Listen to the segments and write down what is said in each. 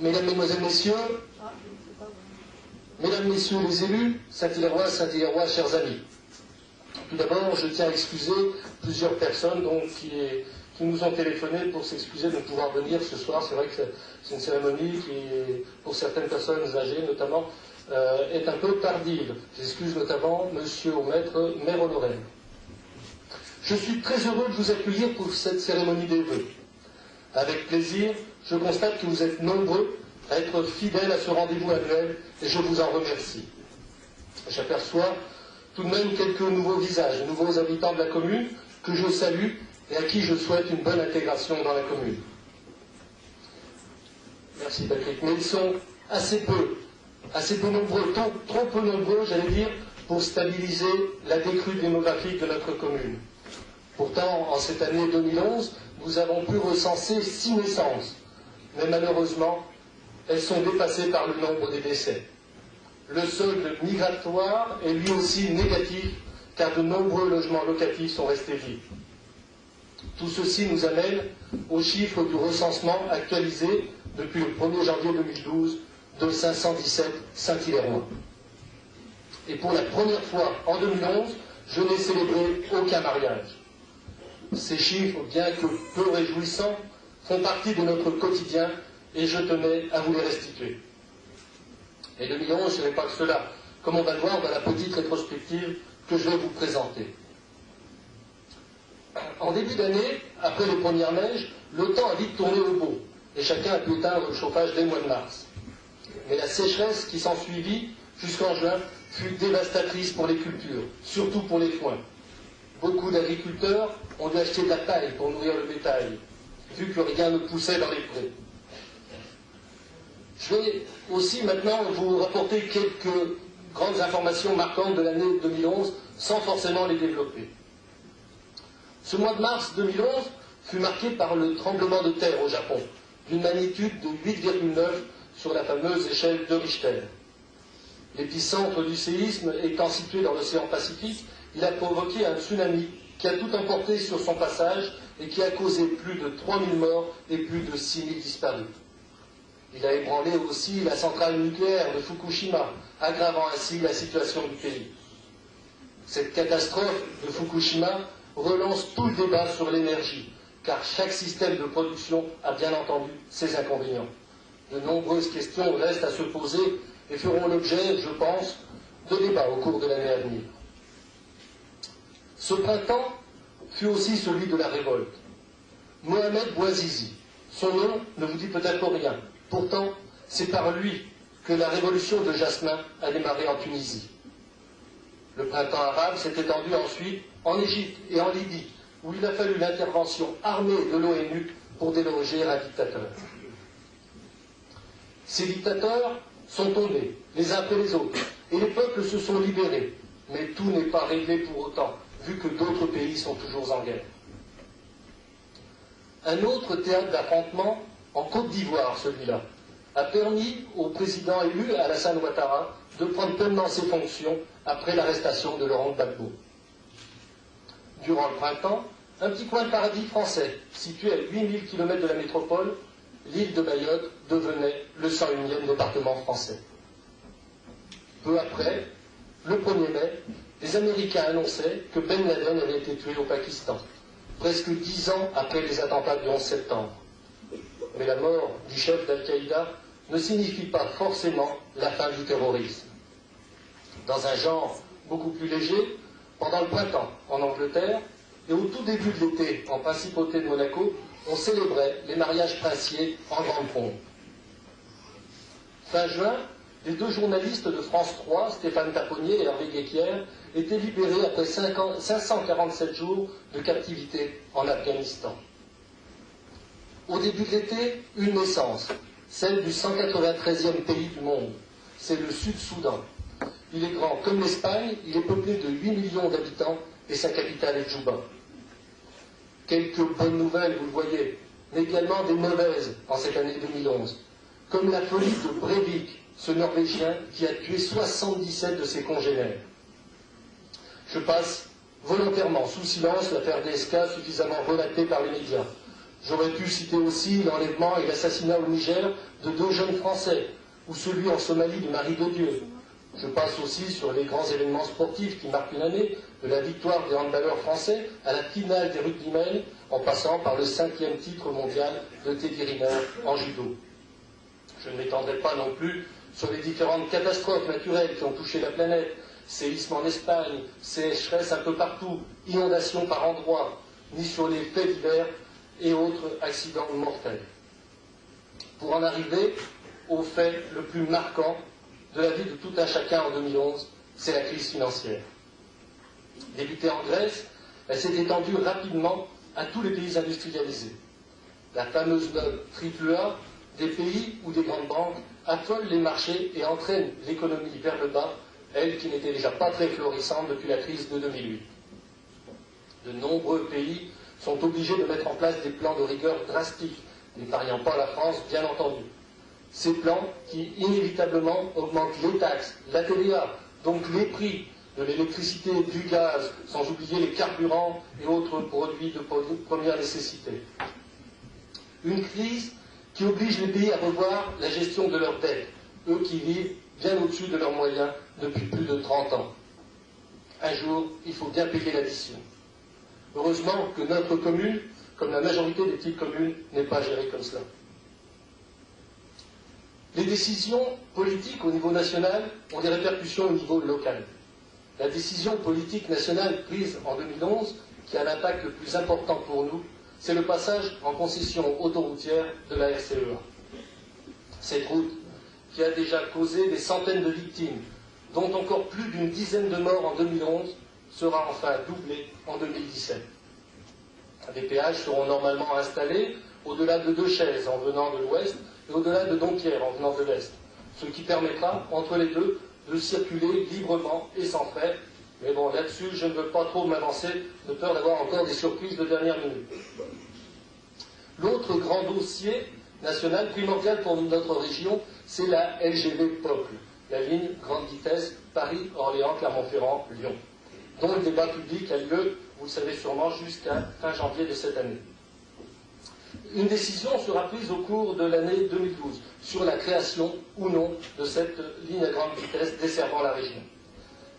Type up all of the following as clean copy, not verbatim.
Mesdames, Mesdemoiselles, Messieurs, Mesdames, Messieurs les élus, Saint-Hilarois, Saint-Hilarois, chers amis. Tout d'abord, je tiens à excuser plusieurs personnes qui nous ont téléphoné pour s'excuser de ne pouvoir venir ce soir. C'est vrai que c'est une cérémonie qui, pour certaines personnes âgées notamment, est un peu tardive. J'excuse notamment Monsieur au maître, maire Honoré. Je suis très heureux de vous accueillir pour cette cérémonie des vœux. Avec plaisir, je constate que vous êtes nombreux à être fidèles à ce rendez-vous annuel et je vous en remercie. J'aperçois tout de même quelques nouveaux visages, de nouveaux habitants de la commune que je salue et à qui je souhaite une bonne intégration dans la commune. Merci Patrick, mais ils sont assez peu nombreux, trop peu nombreux, j'allais dire, pour stabiliser la décrue démographique de notre commune. Pourtant, en cette année 2011, nous avons pu recenser 6 naissances, mais malheureusement, elles sont dépassées par le nombre des décès. Le solde migratoire est lui aussi négatif, car de nombreux logements locatifs sont restés vides. Tout ceci nous amène aux chiffres du recensement actualisé depuis le 1er janvier 2012 de 517 Saint-Hilarois. Et pour la première fois en 2011, je n'ai célébré aucun mariage. Ces chiffres, bien que peu réjouissants, font partie de notre quotidien et je tenais à vous les restituer. Et 2011, ce n'est pas que cela, comme on va le voir dans la petite rétrospective que je vais vous présenter. En début d'année, après les premières neiges, le temps a vite tourné au beau et chacun a pu éteindre le chauffage dès le mois de mars. Mais la sécheresse qui s'ensuivit jusqu'en juin fut dévastatrice pour les cultures, surtout pour les foins. Beaucoup d'agriculteurs ont dû acheter de la paille pour nourrir le bétail, vu que rien ne poussait dans les prés. Je vais aussi maintenant vous rapporter quelques grandes informations marquantes de l'année 2011, sans forcément les développer. Ce mois de mars 2011 fut marqué par le tremblement de terre au Japon, d'une magnitude de 8,9 sur la fameuse échelle de Richter. L'épicentre du séisme étant situé dans l'océan Pacifique, il a provoqué un tsunami qui a tout emporté sur son passage et qui a causé plus de 3000 morts et plus de 6000 disparus. Il a ébranlé aussi la centrale nucléaire de Fukushima, aggravant ainsi la situation du pays. Cette catastrophe de Fukushima relance tout le débat sur l'énergie, car chaque système de production a bien entendu ses inconvénients. De nombreuses questions restent à se poser et feront l'objet, je pense, de débats au cours de l'année à venir. Ce printemps fut aussi celui de la révolte. Mohamed Bouazizi, son nom ne vous dit peut-être rien. Pourtant, c'est par lui que la révolution de Jasmin a démarré en Tunisie. Le printemps arabe s'est étendu ensuite en Égypte et en Libye, où il a fallu l'intervention armée de l'ONU pour déloger un dictateur. Ces dictateurs sont tombés, les uns après les autres, et les peuples se sont libérés. Mais tout n'est pas réglé pour autant, vu que d'autres pays sont toujours en guerre. Un autre théâtre d'affrontement, en Côte d'Ivoire celui-là, a permis au président élu, Alassane Ouattara, de prendre pleinement ses fonctions après l'arrestation de Laurent Gbagbo. Durant le printemps, un petit coin de paradis français, situé à 8000 km de la métropole, l'île de Mayotte devenait le 101e département français. Peu après, le 1er mai, les Américains annonçaient que Ben Laden avait été tué au Pakistan, presque 10 ans après les attentats du 11 septembre. Mais la mort du chef d'Al-Qaïda ne signifie pas forcément la fin du terrorisme. Dans un genre beaucoup plus léger, pendant le printemps en Angleterre et au tout début de l'été en principauté de Monaco, on célébrait les mariages princiers en grande pompe. Fin juin, les 2 journalistes de France 3, Stéphane Taponnier et Hervé Guéquière, étaient libérés après 547 jours de captivité en Afghanistan. Au début de l'été, une naissance, celle du 193e pays du monde. C'est le Sud-Soudan. Il est grand comme l'Espagne, il est peuplé de 8 millions d'habitants et sa capitale est Djouba. Quelques bonnes nouvelles, vous le voyez, mais également des mauvaises en cette année 2011, comme la folie de Breivik, ce Norvégien qui a tué 77 de ses congénères. Je passe volontairement sous silence l'affaire DSK suffisamment relatée par les médias. J'aurais pu citer aussi l'enlèvement et l'assassinat au Niger de 2 jeunes Français, ou celui en Somalie du Marie de Dieu. Je passe aussi sur les grands événements sportifs qui marquent une année, de la victoire des handballeurs français à la finale des rugbymen, en passant par le 5e titre mondial de Teddy Riner en judo. Je ne m'étendrai pas non plus sur les différentes catastrophes naturelles qui ont touché la planète, séismes en Espagne, sécheresse un peu partout, inondations par endroits, ni sur les faits divers et autres accidents mortels. Pour en arriver au fait le plus marquant de la vie de tout un chacun en 2011, c'est la crise financière. Débutée en Grèce, elle s'est étendue rapidement à tous les pays industrialisés. La fameuse note AAA des pays où des grandes banques affolent les marchés et entraînent l'économie vers le bas, elle qui n'était déjà pas très florissante depuis la crise de 2008. De nombreux pays sont obligés de mettre en place des plans de rigueur drastiques, n'épargnant pas la France, bien entendu. Ces plans qui, inévitablement, augmentent les taxes, la TVA, donc les prix de l'électricité, du gaz, sans oublier les carburants et autres produits de première nécessité. Une crise qui oblige les pays à revoir la gestion de leurs dettes, eux qui vivent bien au-dessus de leurs moyens depuis plus de 30 ans. Un jour, il faut bien payer l'addition. Heureusement que notre commune, comme la majorité des petites communes, n'est pas gérée comme cela. Les décisions politiques au niveau national ont des répercussions au niveau local. La décision politique nationale prise en 2011, qui a l'impact le plus important pour nous, c'est le passage en concession autoroutière de la RCEA. Cette route, qui a déjà causé des centaines de victimes, dont encore plus d'une dizaine de morts en 2011, sera enfin doublée en 2017. Des péages seront normalement installés au-delà de Deux-Chaises en venant de l'ouest et au-delà de Dompierre en venant de l'est, ce qui permettra, entre les deux, de circuler librement et sans frais. Mais bon, là-dessus, je ne veux pas trop m'avancer, de peur d'avoir encore des surprises de dernière minute. L'autre grand dossier national primordial pour notre région, c'est la LGV POCL, la ligne grande vitesse Paris-Orléans-Clermont-Ferrand-Lyon, dont le débat public a lieu, vous le savez sûrement, jusqu'à fin janvier de cette année. Une décision sera prise au cours de l'année 2012 sur la création ou non de cette ligne à grande vitesse desservant la région.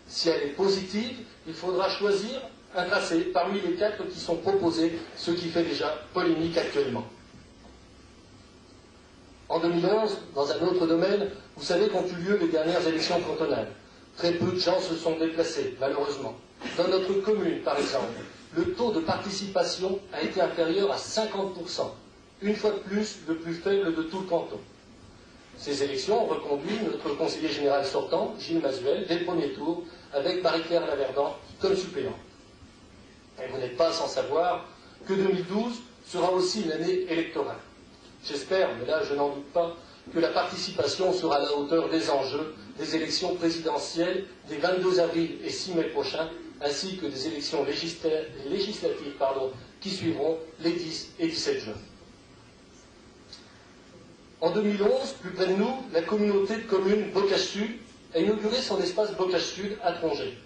Si elle est positive, il faudra choisir un tracé parmi les 4 qui sont proposés, ce qui fait déjà polémique actuellement. En 2011, dans un autre domaine, vous savez qu'ont eu lieu les dernières élections cantonales. Très peu de gens se sont déplacés, malheureusement. Dans notre commune, par exemple, le taux de participation a été inférieur à 50%, une fois de plus le plus faible de tout le canton. Ces élections ont reconduit notre conseiller général sortant, Gilles Mazuel, dès le premier tour, avec Marie-Claire Laverdant comme suppléant. Et vous n'êtes pas sans savoir que 2012 sera aussi une année électorale. J'espère, mais là je n'en doute pas, que la participation sera à la hauteur des enjeux des élections présidentielles des 22 avril et 6 mai prochains, ainsi que des élections législatives qui suivront les 10 et 17 juin. En 2011, plus près de nous, la communauté de communes Bocage Sud a inauguré son espace Bocage Sud à Trongé.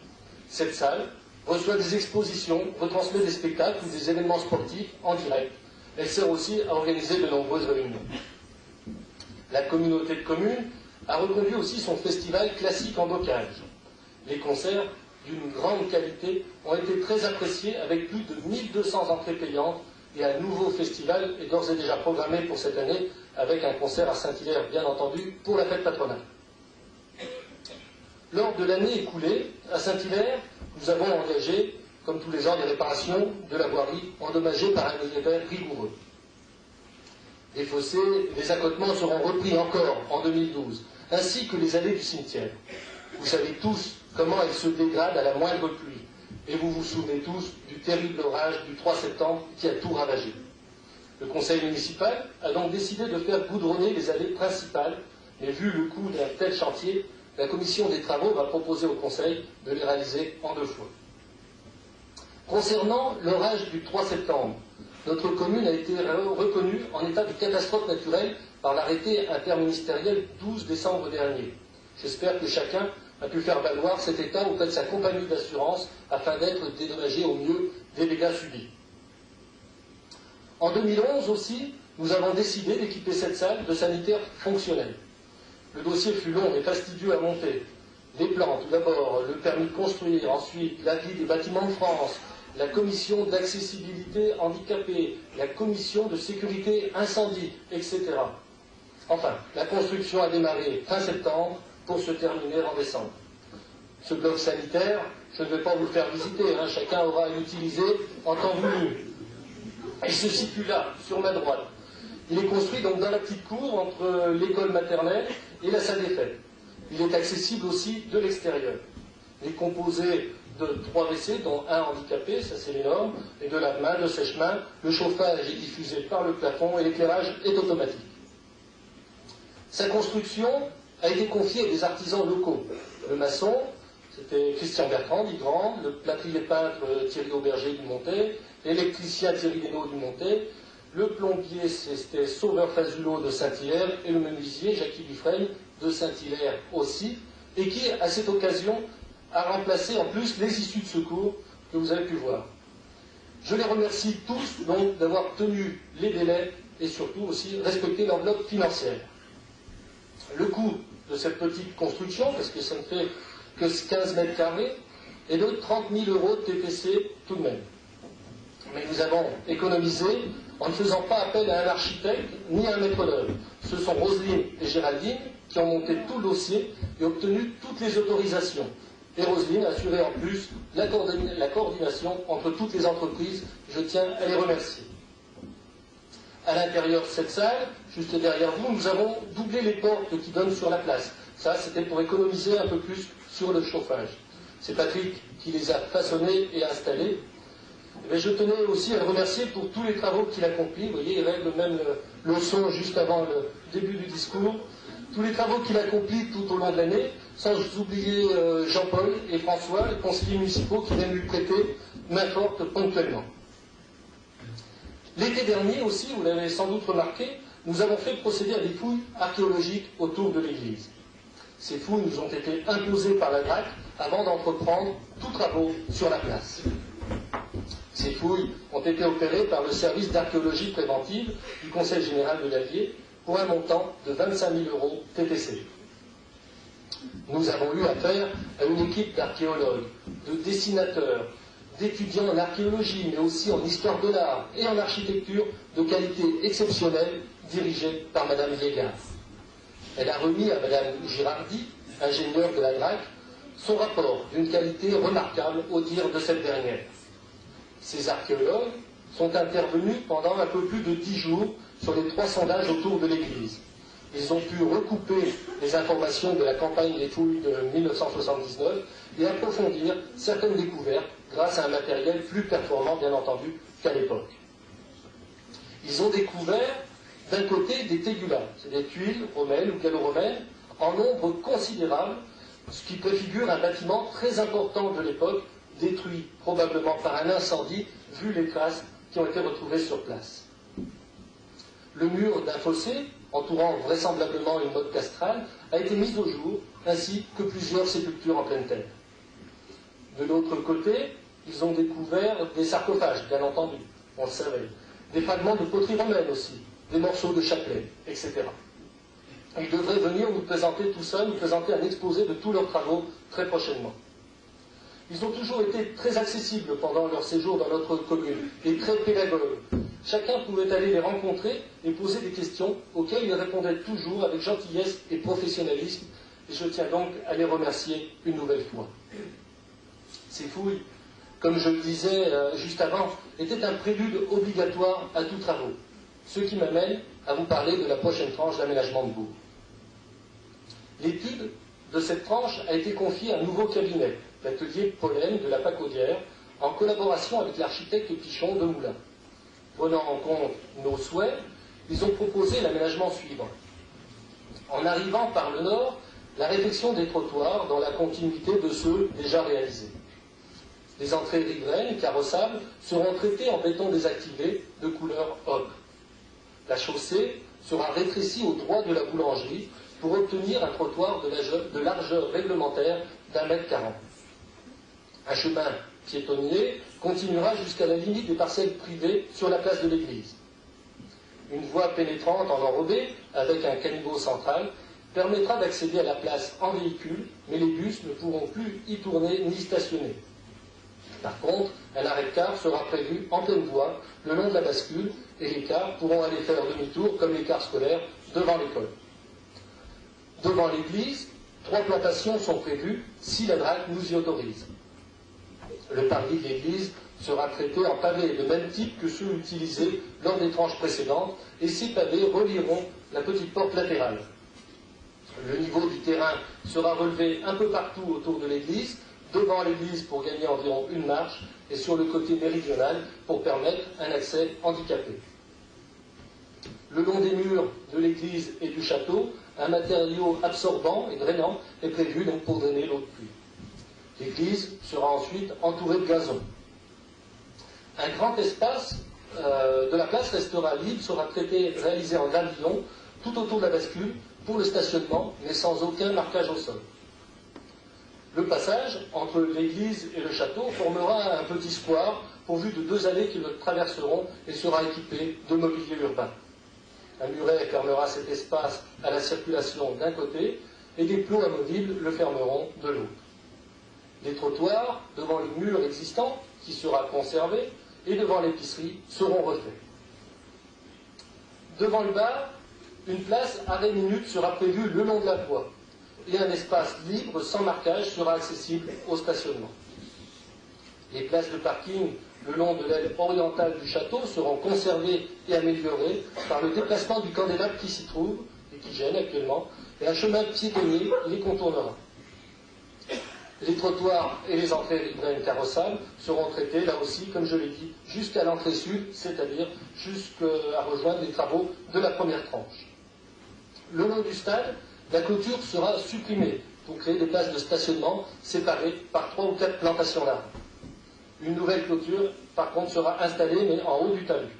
Cette salle reçoit des expositions, retransmet des spectacles ou des événements sportifs en direct. Elle sert aussi à organiser de nombreuses réunions. La communauté de communes a reconduit aussi son festival classique en bocage. Les concerts d'une grande qualité ont été très appréciés avec plus de 1200 entrées payantes et un nouveau festival est d'ores et déjà programmé pour cette année avec un concert à Saint-Hilaire, bien entendu, pour la fête patronale. Lors de l'année écoulée, à Saint-Hilaire, nous avons engagé, comme tous les ans, des réparations de la voirie endommagée par un hiver rigoureux. Les fossés et les accotements seront repris encore en 2012, ainsi que les allées du cimetière. Vous savez tous comment elles se dégradent à la moindre pluie, et vous vous souvenez tous du terrible orage du 3 septembre qui a tout ravagé. Le conseil municipal a donc décidé de faire goudronner les allées principales, mais vu le coût d'un tel chantier, la commission des travaux va proposer au conseil de les réaliser en 2 fois. Concernant l'orage du 3 septembre, notre commune a été reconnue en état de catastrophe naturelle par l'arrêté interministériel 12 décembre dernier. J'espère que chacun a pu faire valoir cet état auprès de sa compagnie d'assurance afin d'être dédommagé au mieux des dégâts subis. En 2011 aussi, nous avons décidé d'équiper cette salle de sanitaires fonctionnels. Le dossier fut long et fastidieux à monter. Les plans, tout d'abord, le permis de construire, ensuite l'avis des bâtiments de France, la commission d'accessibilité handicapée, la commission de sécurité incendie, etc. Enfin, la construction a démarré fin septembre pour se terminer en décembre. Ce bloc sanitaire, je ne vais pas vous le faire visiter, chacun aura à l'utiliser en temps voulu. Il se situe là, sur ma droite. Il est construit donc dans la petite cour entre l'école maternelle et la salle des fêtes. Il est accessible aussi de l'extérieur. Il est composé de 3 WC, dont un handicapé, ça c'est les normes, et de lave-mains, de sèche-mains. Le chauffage est diffusé par le plafond et l'éclairage est automatique. Sa construction a été confiée à des artisans locaux. Le maçon, c'était Christian Bertrand, dit Grand, le plâtrier peintre Thierry Auberger du Montet, l'électricien Thierry Desnaux du Montet, le plombier c'était Sauveur Fazulot de Saint-Hilaire et le menuisier Jacques Dufresne de Saint-Hilaire aussi, et qui, à cette occasion, a remplacé en plus les issues de secours que vous avez pu voir. Je les remercie tous donc d'avoir tenu les délais et surtout aussi respecté l'enveloppe financière. Le coût de cette petite construction, parce que ça ne fait que 15 mètres carrés, est de 30 000 € de TTC tout de même. Mais nous avons économisé en ne faisant pas appel à un architecte ni à un maître d'œuvre. Ce sont Roselyne et Géraldine qui ont monté tout le dossier et obtenu toutes les autorisations. Et Roselyne a assuré en plus la coordination entre toutes les entreprises. Je tiens à les remercier. À l'intérieur de cette salle, juste derrière vous, nous avons doublé les portes qui donnent sur la place. Ça, c'était pour économiser un peu plus sur le chauffage. C'est Patrick qui les a façonnés et installés. Mais je tenais aussi à le remercier pour tous les travaux qu'il accomplit. Vous voyez, il règle même le son juste avant le début du discours. Tous les travaux qu'il accomplit tout au long de l'année, sans oublier Jean-Paul et François, les conseillers municipaux qui viennent lui prêter main forte ponctuellement. L'été dernier aussi, vous l'avez sans doute remarqué, nous avons fait procéder à des fouilles archéologiques autour de l'église. Ces fouilles nous ont été imposées par la DRAC avant d'entreprendre tous travaux sur la place. Ces fouilles ont été opérées par le service d'archéologie préventive du Conseil général de l'Allier pour un montant de 25 000 € TTC. Nous avons eu affaire à une équipe d'archéologues, de dessinateurs, d'étudiants en archéologie, mais aussi en histoire de l'art et en architecture de qualité exceptionnelle, dirigée par Mme Viegas. Elle a remis à Mme Girardi, ingénieure de la DRAC, son rapport d'une qualité remarquable au dire de cette dernière. Ces archéologues sont intervenus pendant un peu plus de 10 jours sur les 3 sondages autour de l'église. Ils ont pu recouper les informations de la campagne des fouilles de 1979 et approfondir certaines découvertes grâce à un matériel plus performant, bien entendu, qu'à l'époque. Ils ont découvert, d'un côté, des tégulats, c'est des tuiles romaines ou gallo-romaines, en nombre considérable, ce qui préfigure un bâtiment très important de l'époque, détruit probablement par un incendie, vu les traces qui ont été retrouvées sur place. Le mur d'un fossé, entourant vraisemblablement une motte castrale, a été mis au jour, ainsi que plusieurs sépultures en pleine terre. De l'autre côté, ils ont découvert des sarcophages, bien entendu, on le savait, des fragments de poterie romaine aussi, des morceaux de chapelet, etc. Ils devraient venir nous présenter tout ça, nous présenter un exposé de tous leurs travaux très prochainement. Ils ont toujours été très accessibles pendant leur séjour dans notre commune et très pédagogues. Chacun pouvait aller les rencontrer et poser des questions auxquelles ils répondaient toujours avec gentillesse et professionnalisme. Et je tiens donc à les remercier une nouvelle fois. Ces fouilles, comme je le disais juste avant, étaient un prélude obligatoire à tous travaux. Ce qui m'amène à vous parler de la prochaine tranche d'aménagement de bourg. L'étude de cette tranche a été confiée à un nouveau cabinet, l'atelier Pollen de la Pacaudière, en collaboration avec l'architecte Pichon de Moulins. Prenant en compte nos souhaits, ils ont proposé l'aménagement suivant. En arrivant par le nord, la réfection des trottoirs dans la continuité de ceux déjà réalisés. Les entrées riveraines, carrossables, seront traitées en béton désactivé de couleur ocre. La chaussée sera rétrécie au droit de la boulangerie pour obtenir un trottoir de largeur réglementaire d'1,40 m. Un chemin piétonnier continuera jusqu'à la limite des parcelles privées sur la place de l'église. Une voie pénétrante en enrobé, avec un caniveau central, permettra d'accéder à la place en véhicule, mais les bus ne pourront plus y tourner ni stationner. Par contre, un arrêt de car sera prévu en pleine voie, le long de la bascule, et les cars pourront aller faire demi-tour, comme les cars scolaires, devant l'école. Devant l'église, 3 plantations sont prévues, si la DRAC nous y autorise. Le parvis de l'église sera traité en pavés de même type que ceux utilisés lors des tranches précédentes, et ces pavés relieront la petite porte latérale. Le niveau du terrain sera relevé un peu partout autour de l'église, devant l'église pour gagner environ 1 marche, et sur le côté méridional pour permettre un accès handicapé. Le long des murs de l'église et du château, un matériau absorbant et drainant est prévu donc pour drainer l'eau de pluie. L'église sera ensuite entourée de gazon. Un grand espace de la place restera libre, sera réalisé en gravillon tout autour de la bascule pour le stationnement, mais sans aucun marquage au sol. Le passage entre l'église et le château formera un petit square pourvu de 2 allées qui le traverseront et sera équipé de mobilier urbain. Un muret fermera cet espace à la circulation d'un côté et des plots amovibles le fermeront de l'autre. Les trottoirs devant le mur existant, qui sera conservé, et devant l'épicerie seront refaits. Devant le bar, une place arrêt-minute sera prévue le long de la voie et un espace libre sans marquage sera accessible au stationnement. Les places de parking le long de l'aile orientale du château seront conservées et améliorées par le déplacement du candélabre qui s'y trouve et qui gêne actuellement, et un chemin piétonnier les contournera. Les trottoirs et les entrées riveraines carrossables seront traités, là aussi, comme je l'ai dit, jusqu'à l'entrée sud, c'est-à-dire jusqu'à rejoindre les travaux de la première tranche. Le long du stade, la clôture sera supprimée pour créer des places de stationnement séparées par 3 ou 4 plantations d'arbres. Une nouvelle clôture, par contre, sera installée, mais en haut du talus.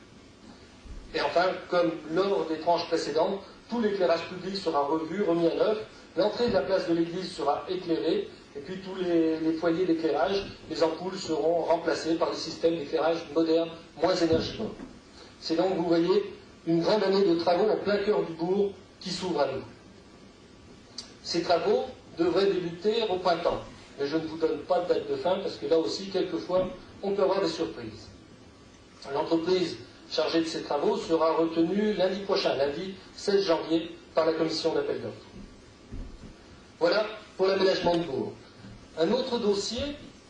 Et enfin, comme lors des tranches précédentes, tout l'éclairage public sera revu, remis à neuf. L'entrée de la place de l'église sera éclairée, et puis tous les foyers d'éclairage, les ampoules seront remplacées par des systèmes d'éclairage modernes, moins énergivores. C'est donc, vous voyez, une grande année de travaux en plein cœur du bourg qui s'ouvre à nous. Ces travaux devraient débuter au printemps, mais je ne vous donne pas de date de fin parce que là aussi, quelquefois, on peut avoir des surprises. L'entreprise chargée de ces travaux sera retenue lundi prochain, lundi 16 janvier, par la commission d'appel d'offres. Voilà pour l'aménagement de bourg. Un autre dossier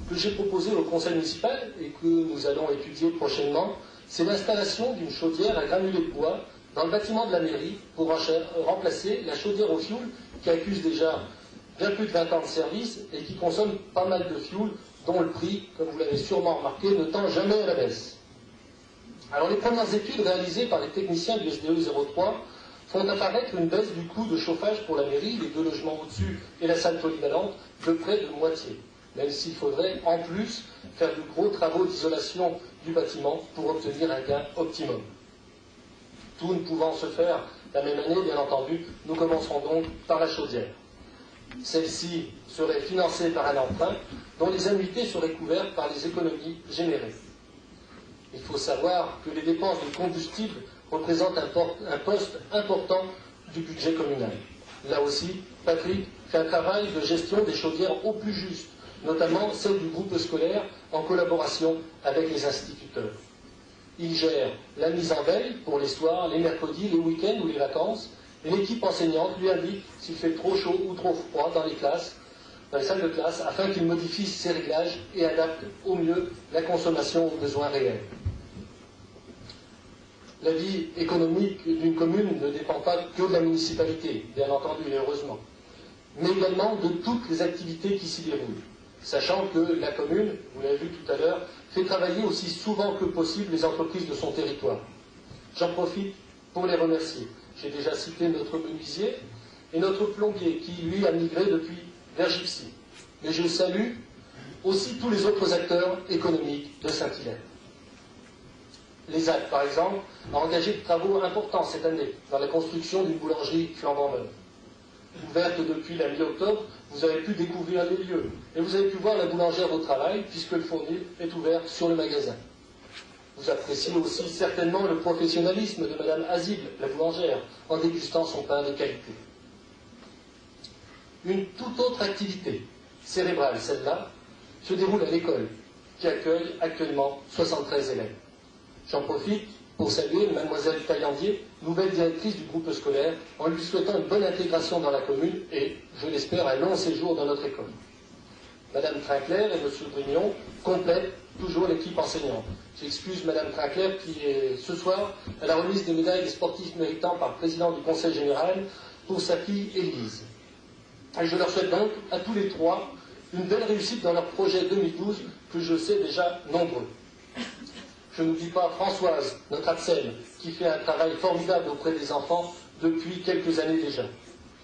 que j'ai proposé au conseil municipal et que nous allons étudier prochainement, c'est l'installation d'une chaudière à granulés de bois dans le bâtiment de la mairie pour remplacer la chaudière au fioul qui accuse déjà bien plus de 20 ans de service et qui consomme pas mal de fioul, dont le prix, comme vous l'avez sûrement remarqué, ne tend jamais à la baisse. Alors les premières études réalisées par les techniciens du SDE 03 font apparaître une baisse du coût de chauffage pour la mairie, les 2 logements au-dessus et la salle polyvalente, de près de moitié, même s'il faudrait en plus faire de gros travaux d'isolation du bâtiment pour obtenir un gain optimum. Tout ne pouvant se faire la même année, bien entendu, nous commencerons donc par la chaudière. Celle-ci serait financée par un emprunt dont les annuités seraient couvertes par les économies générées. Il faut savoir que les dépenses de combustible représentent un poste important du budget communal. Là aussi, Patrick fait un travail de gestion des chaudières au plus juste, notamment celle du groupe scolaire en collaboration avec les instituteurs. Il gère la mise en veille pour les soirs, les mercredis, les week-ends ou les vacances, et l'équipe enseignante lui indique s'il fait trop chaud ou trop froid dans les salles de classe, afin qu'il modifie ses réglages et adapte au mieux la consommation aux besoins réels. La vie économique d'une commune ne dépend pas que de la municipalité, bien entendu et heureusement, mais également de toutes les activités qui s'y déroulent, sachant que la commune, vous l'avez vu tout à l'heure, fait travailler aussi souvent que possible les entreprises de son territoire. J'en profite pour les remercier. J'ai déjà cité notre menuisier et notre plombier qui, lui, a migré depuis vers Gypsy. Mais je salue aussi tous les autres acteurs économiques de Saint-Hilaire. L'ESAC, par exemple, a engagé de travaux importants cette année dans la construction d'une boulangerie flambant neuve. Ouverte depuis la mi-octobre, vous avez pu découvrir les lieux et vous avez pu voir la boulangère au travail puisque le fournil est ouvert sur le magasin. Vous appréciez aussi certainement le professionnalisme de Madame Azib, la boulangère, en dégustant son pain de qualité. Une toute autre activité, cérébrale celle-là, se déroule à l'école, qui accueille actuellement 73 élèves. J'en profite pour saluer Mademoiselle Taillandier, nouvelle directrice du groupe scolaire, en lui souhaitant une bonne intégration dans la commune et, je l'espère, un long séjour dans notre école. Madame Trincler et Monsieur Brignon complètent toujours l'équipe enseignante. J'excuse Madame Trincler qui est ce soir à la remise des médailles des sportifs méritants par le président du Conseil général pour sa fille Élise. Et je leur souhaite donc à tous les trois une belle réussite dans leur projet 2012 que je sais déjà nombreux. Je n'oublie pas Françoise, notre APSEL, qui fait un travail formidable auprès des enfants depuis quelques années déjà.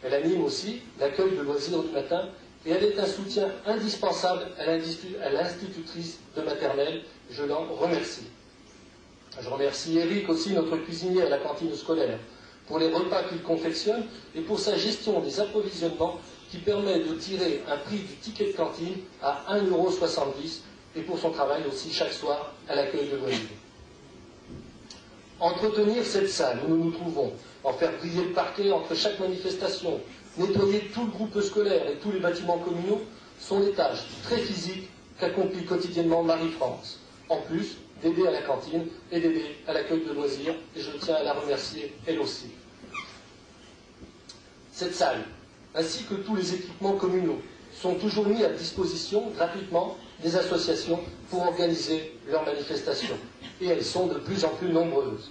Elle anime aussi l'accueil de loisirs du matin et elle est un soutien indispensable à l'institutrice de maternelle. Je l'en remercie. Je remercie Eric aussi, notre cuisinier à la cantine scolaire, pour les repas qu'il confectionne et pour sa gestion des approvisionnements qui permet de tirer un prix du ticket de cantine à 1,70 € et pour son travail aussi chaque soir à l'accueil de loisirs. Entretenir cette salle où nous nous trouvons, en faire briller le parquet entre chaque manifestation, nettoyer tout le groupe scolaire et tous les bâtiments communaux sont des tâches très physiques qu'accomplit quotidiennement Marie-France, en plus d'aider à la cantine et d'aider à l'accueil de loisirs, et je tiens à la remercier elle aussi. Cette salle, ainsi que tous les équipements communaux, sont toujours mis à disposition gratuitement des associations pour organiser leurs manifestations. Et elles sont de plus en plus nombreuses.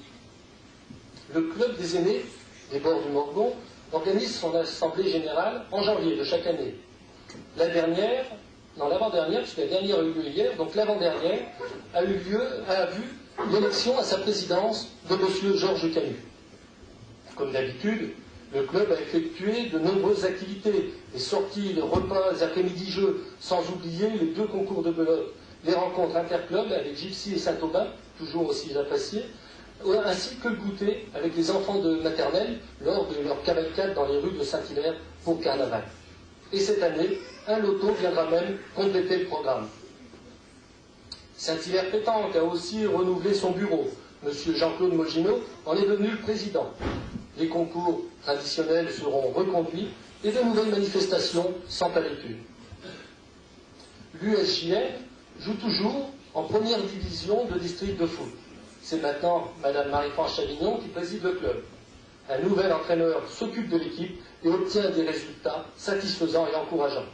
Le club des aînés des bords du Morgon organise son assemblée générale en janvier de chaque année. L'avant-dernière, puisque la dernière a eu lieu hier, donc l'avant-dernière a vu l'élection à sa présidence de M. Georges Camus. Comme d'habitude, le club a effectué de nombreuses activités, des sorties, des repas, des après-midi-jeux, sans oublier les 2 concours de belote, les rencontres interclubs avec Gypsy et Saint-Aubin, toujours aussi appréciées, ainsi que le goûter avec les enfants de maternelle lors de leur cavalcade dans les rues de Saint-Hilaire pour Carnaval. Et cette année, un loto viendra même compléter le programme. Saint-Hilaire Pétanque a aussi renouvelé son bureau. M. Jean-Claude Mogineau en est devenu le président. Les concours traditionnels seront reconduits et de nouvelles manifestations sans palliative. L'USJN joue toujours en première division de district de foot. C'est maintenant Mme Marie-France Chavignon qui préside le club. Un nouvel entraîneur s'occupe de l'équipe et obtient des résultats satisfaisants et encourageants.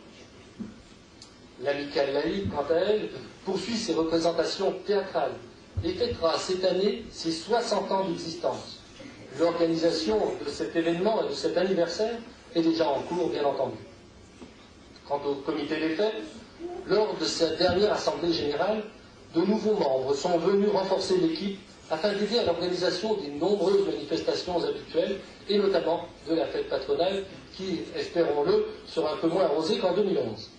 L'amicale laïque, quant à elle, poursuit ses représentations théâtrales et fêtera cette année ses 60 ans d'existence. L'organisation de cet événement et de cet anniversaire est déjà en cours, bien entendu. Quant au comité des fêtes, lors de sa dernière assemblée générale, de nouveaux membres sont venus renforcer l'équipe afin d'aider à l'organisation des nombreuses manifestations habituelles et notamment de la fête patronale qui, espérons-le, sera un peu moins arrosée qu'en 2011.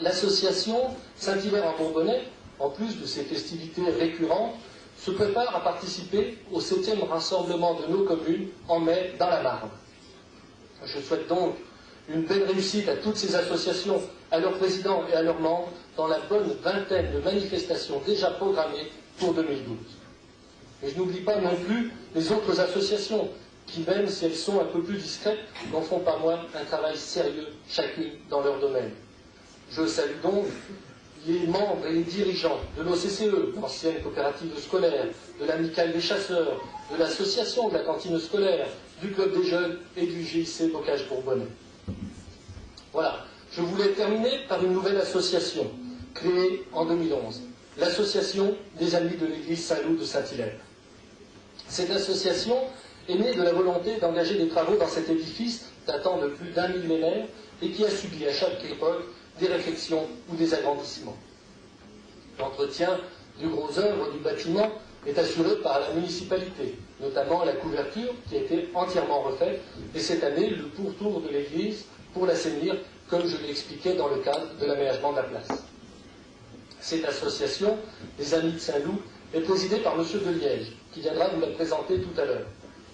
L'association Saint-Hilaire en Bourbonnais, en plus de ses festivités récurrentes, se prépare à participer au 7e rassemblement de nos communes en mai dans la Marne. Je souhaite donc une belle réussite à toutes ces associations, à leurs présidents et à leurs membres dans la bonne vingtaine de manifestations déjà programmées pour 2012. Et je n'oublie pas non plus les autres associations qui, même si elles sont un peu plus discrètes, n'en font pas moins un travail sérieux chacune dans leur domaine. Je salue donc les membres et les dirigeants de l'OCCE, l'ancienne coopérative scolaire, de l'amicale des chasseurs, de l'association de la cantine scolaire, du club des jeunes et du GIC Bocage-Bourbonnais. Voilà, je voulais terminer par une nouvelle association créée en 2011, l'association des Amis de l'église Saint-Loup de Saint-Hilaire. Cette association est née de la volonté d'engager des travaux dans cet édifice datant de plus d'1 millénaire et qui a subi à chaque époque des réflexions ou des agrandissements. L'entretien du gros œuvre du bâtiment est assuré par la municipalité, notamment la couverture qui a été entièrement refaite, et cette année le pourtour de l'église pour l'assainir, comme je l'ai expliqué dans le cadre de l'aménagement de la place. Cette association, les Amis de Saint-Loup, est présidée par M. de Liège, qui viendra vous la présenter tout à l'heure.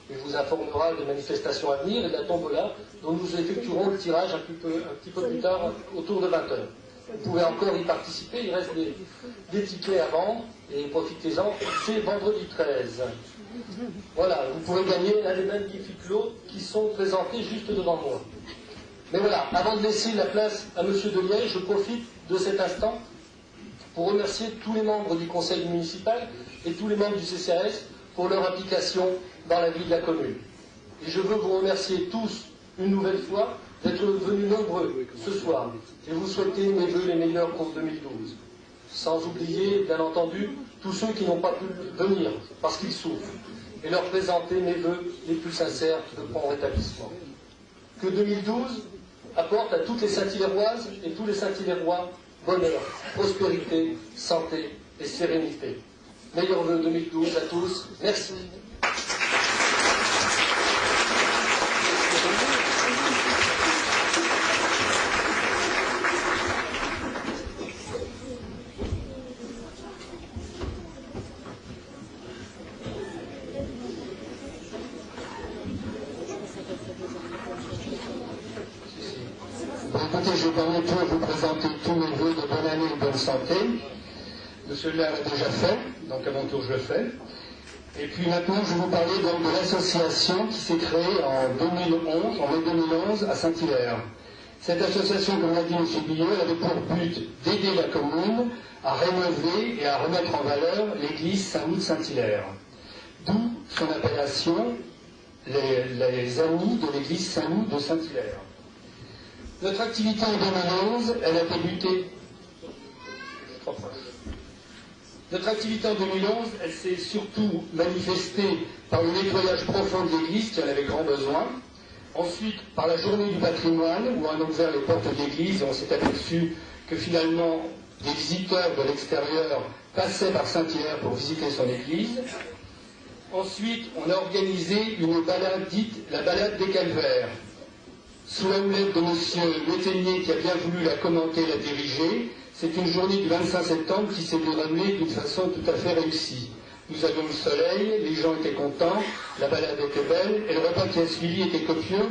Il vous informera des manifestations à venir et de la tombola dont nous effectuerons le tirage un petit peu plus tard, autour de 20 h. Vous pouvez encore y participer, il reste des tickets à vendre et profitez-en, c'est vendredi 13. Voilà, vous pourrez gagner l'un des magnifiques lots qui sont présentés juste devant moi. Mais voilà, avant de laisser la place à M. Deliège, je profite de cet instant pour remercier tous les membres du conseil municipal et tous les membres du CCAS pour leur implication dans la vie de la commune. Et je veux vous remercier tous une nouvelle fois d'être venus nombreux ce soir et vous souhaiter mes vœux les meilleurs pour 2012. Sans oublier, bien entendu, tous ceux qui n'ont pas pu venir parce qu'ils souffrent et leur présenter mes vœux les plus sincères de prompt rétablissement. Que 2012 apporte à toutes les Saint-Hilaroises et tous les Saint-Hilarois bonheur, prospérité, santé et sérénité. Meilleurs vœux 2012 à tous. Merci. Écoutez, je vais à mon tour vous présenter tous mes vœux de bonne année et de bonne santé. Monsieur le maire l'a déjà fait, donc à mon tour je le fais. Et puis maintenant, je vais vous parler donc de l'association qui s'est créée en mai 2011 à Saint-Hilaire. Cette association, comme l'a dit M. Billot, elle avait pour but d'aider la commune à rénover et à remettre en valeur l'église Saint-Loup de Saint-Hilaire. D'où son appellation, les Amis de l'église Saint-Loup de Saint-Hilaire. Notre activité en 2011, elle a débuté... Trop proche. Notre activité en 2011, elle s'est surtout manifestée par le nettoyage profond de l'église qui en avait grand besoin. Ensuite, par la journée du patrimoine, où on a ouvert les portes de l'église et on s'est aperçu que finalement, des visiteurs de l'extérieur passaient par Saint-Hilaire pour visiter son église. Ensuite, on a organisé une balade dite la balade des calvaires. Sous la houlette de M. Leténier qui a bien voulu la commenter et la diriger, c'est une journée du 25 septembre qui s'est déroulée d'une façon tout à fait réussie. Nous avions le soleil, les gens étaient contents, la balade était belle, et le repas qui a suivi était copieux,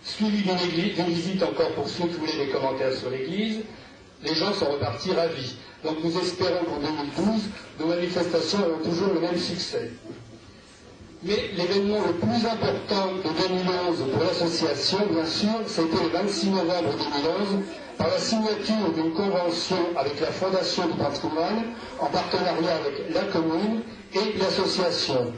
suivi d'une visite encore pour ceux qui voulaient des commentaires sur l'église. Les gens sont repartis ravis. Donc nous espérons qu'en 2012, nos manifestations auront toujours le même succès. Mais l'événement le plus important de 2011 pour l'association, bien sûr, c'était le 26 novembre 2011, par la signature d'une convention avec la Fondation du patrimoine, en partenariat avec la commune et l'association.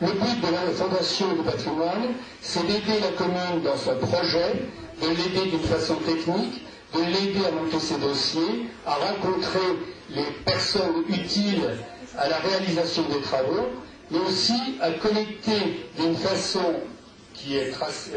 Le but de la Fondation du patrimoine, c'est d'aider la commune dans son projet, de l'aider d'une façon technique, de l'aider à monter ses dossiers, à rencontrer les personnes utiles à la réalisation des travaux, mais aussi à collecter d'une façon qui retrace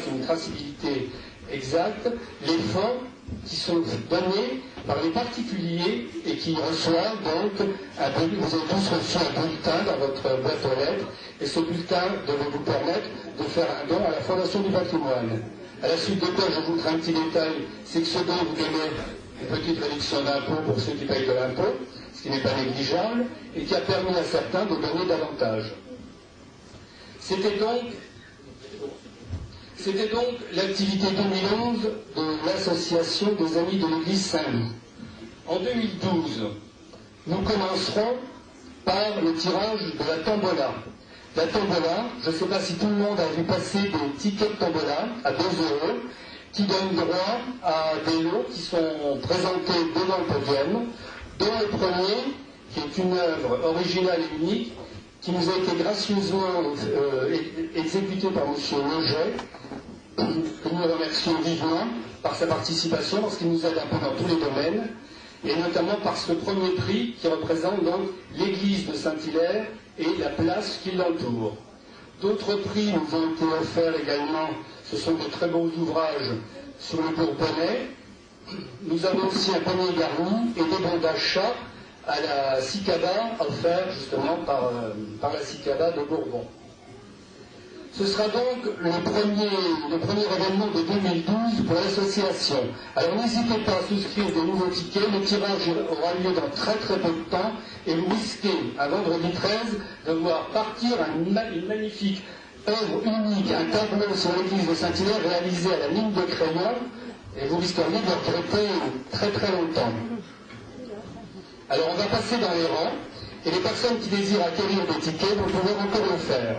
une traçabilité exacte les fonds qui sont donnés par les particuliers et qui reçoivent donc vous avez tous reçu un bulletin dans votre boîte aux lettres et ce bulletin devait vous permettre de faire un don à la Fondation du patrimoine. À la suite de quoi, je vous ferai un petit détail, c'est que ce don vous donnait une petite réduction d'impôt pour ceux qui payent de l'impôt, ce qui n'est pas négligeable, et qui a permis à certains de donner davantage. C'était donc l'activité 2011 de l'association des Amis de l'Église Saint-Loup. En 2012, nous commencerons par le tirage de la tombola. La tombola, je ne sais pas si tout le monde a vu passer des tickets de tombola à 2 €, qui donnent droit à des lots qui sont présentés devant le podium, dont le premier, qui est une œuvre originale et unique, qui nous a été gracieusement exécutée par M. Leget, que nous remercions vivement par sa participation, parce qu'il nous aide un peu dans tous les domaines, et notamment par ce premier prix qui représente donc l'église de Saint-Hilaire et la place qui l'entoure. D'autres prix nous ont été offerts également, ce sont de très beaux ouvrages sur le Bourbonnais. Nous avons aussi un panier garni et des bons d'achat à la Cicada, offerts justement par la Cicada de Bourbon. Ce sera donc le premier événement de 2012 pour l'association. Alors n'hésitez pas à souscrire de nouveaux tickets, le tirage aura lieu dans très très peu de temps et vous risquez, à vendredi 13, de voir partir une magnifique œuvre unique, un tableau sur l'église de Saint-Hilaire réalisé à la mine de crayon et vous risqueriez de regretter très très longtemps. Alors on va passer dans les rangs, et les personnes qui désirent acquérir des tickets vont pouvoir encore le faire.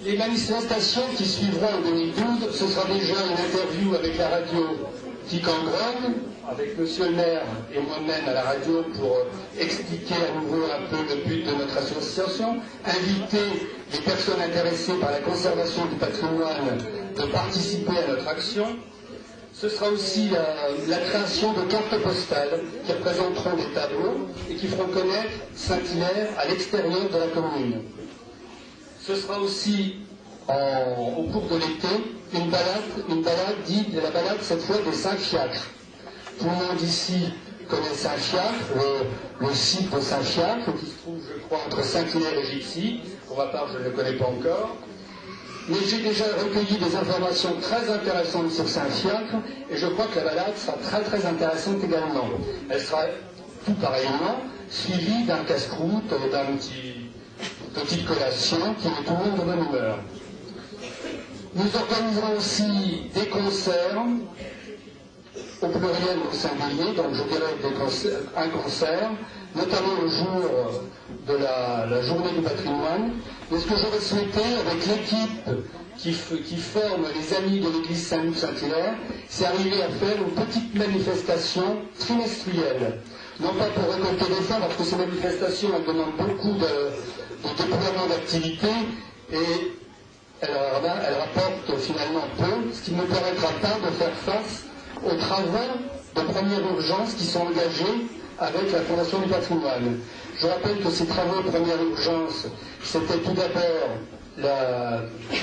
Les manifestations qui suivront en 2012, ce sera déjà une interview avec la radio Tic en Grogne, avec monsieur le maire et moi-même à la radio pour expliquer à nouveau un peu le but de notre association, inviter les personnes intéressées par la conservation du patrimoine de participer à notre action. Ce sera aussi la création de cartes postales qui représenteront des tableaux et qui feront connaître Saint-Hilaire à l'extérieur de la commune. Ce sera aussi, au cours de l'été, une balade dite la balade cette fois des Saint-Fiacres. Tout le monde ici connaît Saint-Fiacre, le site de Saint-Fiacre, qui se trouve, je crois, entre Saint-Hilaire et Gixy. Pour ma part, je ne le connais pas encore. Mais j'ai déjà recueilli des informations très intéressantes sur Saint-Fiacre, et je crois que la balade sera très très intéressante également. Elle sera tout pareillement suivie d'un casse-croûte, d'un petite collation qui met tout le monde de bonne humeur. Nous organiserons aussi des concerts, au pluriel ou au singulier, donc je dirais un concert, notamment le jour de la journée du patrimoine. Mais ce que j'aurais souhaité avec l'équipe qui forme les amis de l'église Saint-Loup-Saint-Hilaire, c'est arriver à faire une petite manifestation trimestrielle. Non pas pour récolter des fonds, parce que ces manifestations elles demandent beaucoup de déploiement d'activité et elles rapportent finalement peu, ce qui ne me permettra pas de faire face aux travaux de première urgence qui sont engagés avec la Fondation du patrimoine. Je rappelle que ces travaux de première urgence, c'était tout d'abord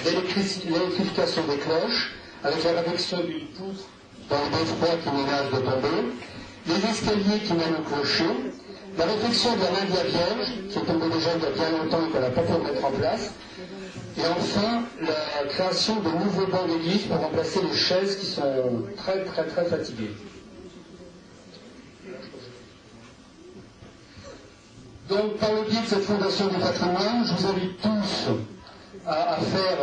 l'électrification des cloches, avec la réfection d'une poutre dans le beffroi qui menace de tomber, les escaliers qui mènent au clocher, la réfection de la main de la Vierge, qui est tombée déjà il y a bien longtemps et qu'on n'a pas pu mettre en place, et enfin la création de nouveaux bancs d'église pour remplacer les chaises qui sont très très très fatiguées. Donc, par le biais de cette Fondation du patrimoine, je vous invite tous à faire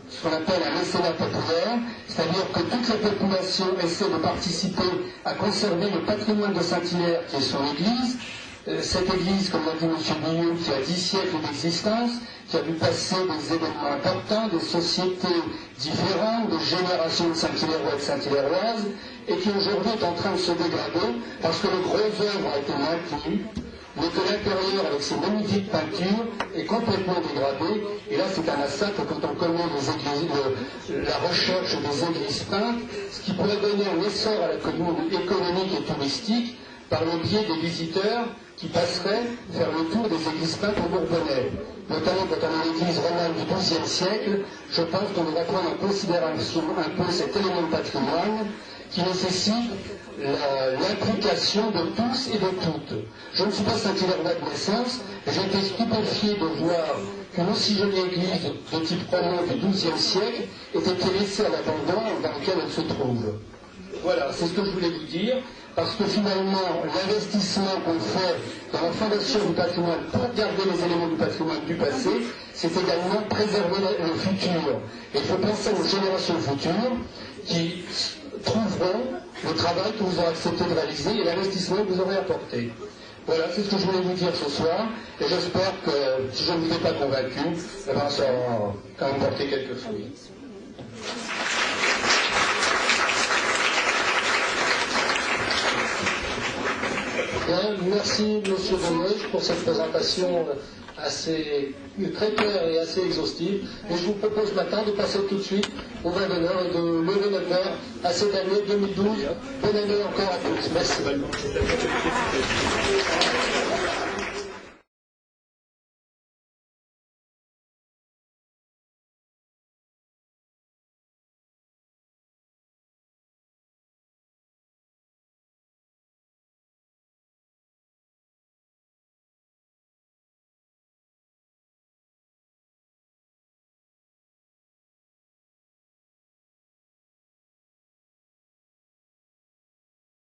ce qu'on appelle un mécénat populaire, c'est-à-dire que toute la population essaie de participer à conserver le patrimoine de Saint-Hilaire, qui est son église. Cette église, comme l'a dit M. Billot, qui a 10 siècles d'existence, qui a vu passer des événements importants, des sociétés différentes, des générations de Saint-Hilaire et de Saint-Hilaire-oises, et qui aujourd'hui est en train de se dégrader parce que le gros œuvre a été maintenu, mais que l'intérieur, avec ses magnifiques peintures, est complètement dégradé. Et là, c'est un massacre quand on connaît la recherche des églises peintes, ce qui pourrait donner un essor à la commune économique et touristique par le biais des visiteurs qui passeraient faire le tour des églises peintes au Bourbonnais. Notamment quand on a l'église romane du XIIe siècle, je pense qu'on devrait prendre en considération un peu cet élément de patrimoine qui nécessite l'implication de tous et de toutes. Je ne suis pas Saint-Hilaire de naissance, et j'ai été stupéfié de voir qu'une aussi jolie église de type roman du XIIe siècle ait été laissée à l'abandon dans lequel elle se trouve. Voilà, c'est ce que je voulais vous dire, parce que finalement, l'investissement qu'on fait dans la Fondation du patrimoine pour garder les éléments du patrimoine du passé, c'est également préserver le futur. Et il faut penser aux générations futures qui trouveront le travail que vous aurez accepté de réaliser et l'investissement que vous aurez apporté. Voilà, c'est ce que je voulais vous dire ce soir, et j'espère que si je ne vous ai pas convaincu, eh ben, ça aura quand même porté quelques fruits. Bien, merci Monsieur Domège pour cette présentation assez très claire et assez exhaustive. Et je vous propose maintenant de passer tout de suite au vin d'honneur et de lever notre verre à cette année 2012. Bonne année encore à tous. Merci.